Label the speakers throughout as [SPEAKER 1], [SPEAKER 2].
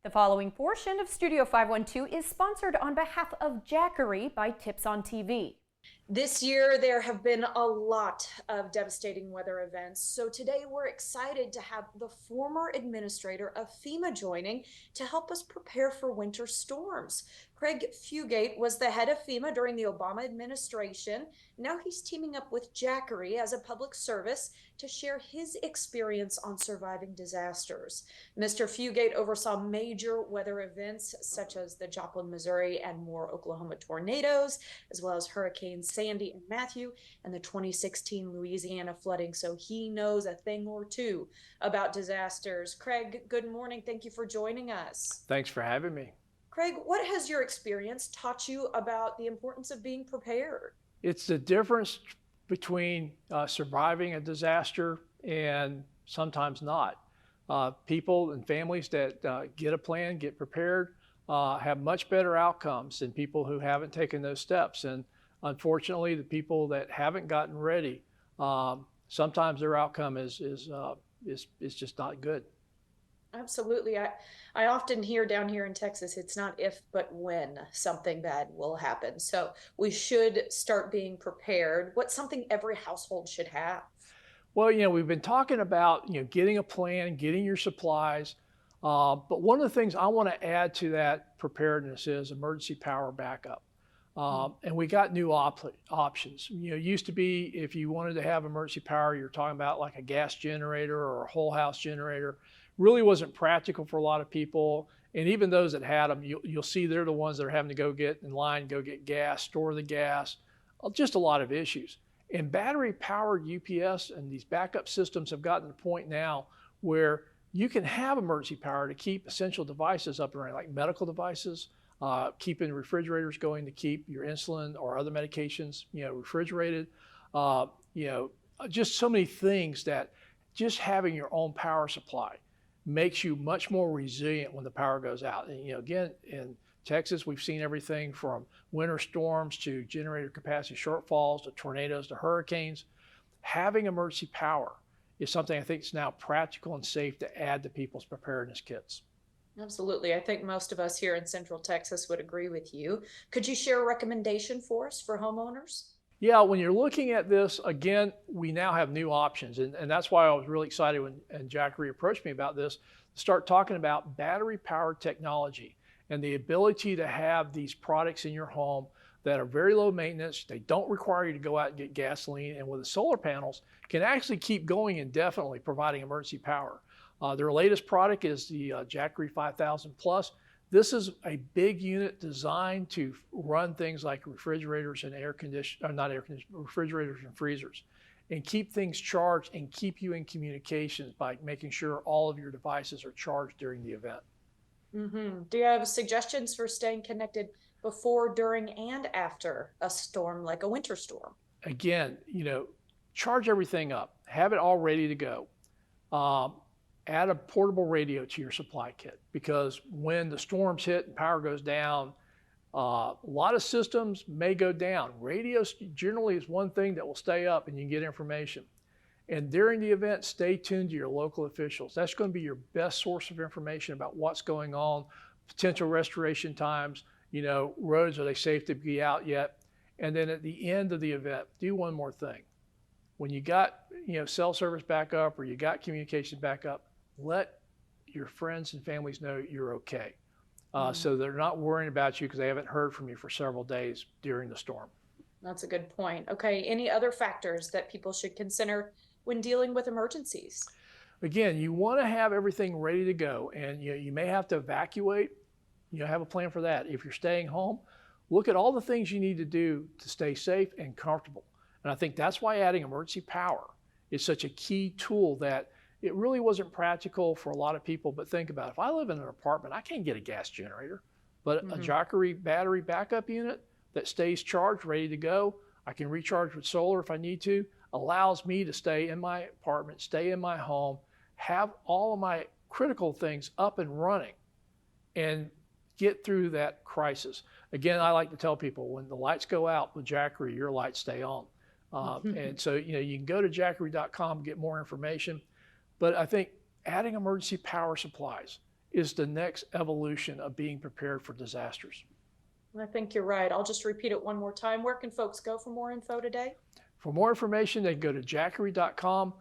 [SPEAKER 1] The following portion of Studio 512 is sponsored on behalf of Jackery by Tips on TV.
[SPEAKER 2] This year, there have been a lot of devastating weather events. So today, we're excited to have the former administrator of FEMA joining to help us prepare for winter storms. Craig Fugate was the head of FEMA during the Obama administration. Now he's teaming up with Jackery as a public service to share his experience on surviving disasters. Mr. Fugate oversaw major weather events such as the Joplin, Missouri, and Moore, Oklahoma tornadoes, as well as hurricanes Sandy and Matthew, and the 2016 Louisiana flooding. So he knows a thing or two about disasters. Craig, good morning. Thank you for joining us.
[SPEAKER 3] Thanks for having me.
[SPEAKER 2] Craig, what has your experience taught you about the importance of being prepared?
[SPEAKER 3] It's the difference between surviving a disaster and sometimes not. People and families that get a plan, get prepared, have much better outcomes than people who haven't taken those steps. And unfortunately, the people that haven't gotten ready, sometimes their outcome is just not good.
[SPEAKER 2] Absolutely. I often hear down here in Texas, it's not if, but when something bad will happen. So we should start being prepared. What's something every household should have?
[SPEAKER 3] Well, we've been talking about, getting a plan, getting your supplies. But one of the things I want to add to that preparedness is emergency power backup. And we got new options. It used to be if you wanted to have emergency power, you're talking about like a gas generator or a whole house generator. Really wasn't practical for a lot of people. And even those that had them, you'll see they're the ones that are having to go get in line, go get gas, store the gas, just a lot of issues. And battery powered UPS and these backup systems have gotten to the point now where you can have emergency power to keep essential devices up and running, like medical devices, keeping refrigerators going to keep your insulin or other medications, refrigerated. Just so many things that just having your own power supply makes you much more resilient when the power goes out. And again, in Texas, we've seen everything from winter storms to generator capacity shortfalls to tornadoes to hurricanes. Having emergency power is something I think is now practical and safe to add to people's preparedness kits.
[SPEAKER 2] Absolutely. I think most of us here in Central Texas would agree with you. Could you share a recommendation for us for homeowners?
[SPEAKER 3] Yeah, when you're looking at this, again, we now have new options. And that's why I was really excited when Jackery approached me about this, to start talking about battery-powered technology and the ability to have these products in your home that are very low maintenance. They don't require you to go out and get gasoline. And with the solar panels, can actually keep going indefinitely, providing emergency power. Their latest product is the Jackery 5000 Plus. This is a big unit designed to run things like refrigerators and refrigerators and freezers, and keep things charged and keep you in communications by making sure all of your devices are charged during the event.
[SPEAKER 2] Do you have suggestions for staying connected before, during, and after a storm like a winter storm?
[SPEAKER 3] Again, charge everything up, have it all ready to go. Add a portable radio to your supply kit, because when the storms hit and power goes down, a lot of systems may go down. Radio generally is one thing that will stay up and you can get information. And during the event, stay tuned to your local officials. That's going to be your best source of information about what's going on, potential restoration times, roads, are they safe to be out yet? And then at the end of the event, do one more thing. When you got cell service back up or you got communication back up, let your friends and families know you're okay. So they're not worrying about you because they haven't heard from you for several days during the storm.
[SPEAKER 2] That's a good point. Okay, any other factors that people should consider when dealing with emergencies?
[SPEAKER 3] Again, you want to have everything ready to go, and you may have to evacuate. Have a plan for that. If you're staying home, look at all the things you need to do to stay safe and comfortable. And I think that's why adding emergency power is such a key tool that it really wasn't practical for a lot of people. But think about it. If I live in an apartment, I can't get a gas generator, but a Jackery battery backup unit that stays charged, ready to go, I can recharge with solar if I need to, allows me to stay in my apartment, stay in my home, have all of my critical things up and running, and get through that crisis. Again, I like to tell people, when the lights go out with Jackery, your lights stay on. And so, you can go to jackery.com and get more information. But I think adding emergency power supplies is the next evolution of being prepared for disasters.
[SPEAKER 2] I think you're right. I'll just repeat it one more time. Where can folks go for more info today?
[SPEAKER 3] For more information, they can go to jackery.com.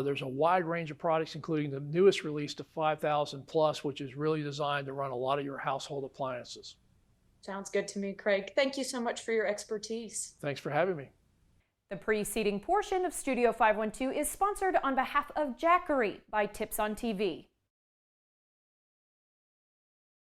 [SPEAKER 3] There's a wide range of products, including the newest release, the 5000 Plus, which is really designed to run a lot of your household appliances.
[SPEAKER 2] Sounds good to me, Craig. Thank you so much for your expertise.
[SPEAKER 3] Thanks for having me.
[SPEAKER 1] The preceding portion of Studio 512 is sponsored on behalf of Jackery by Tips on TV.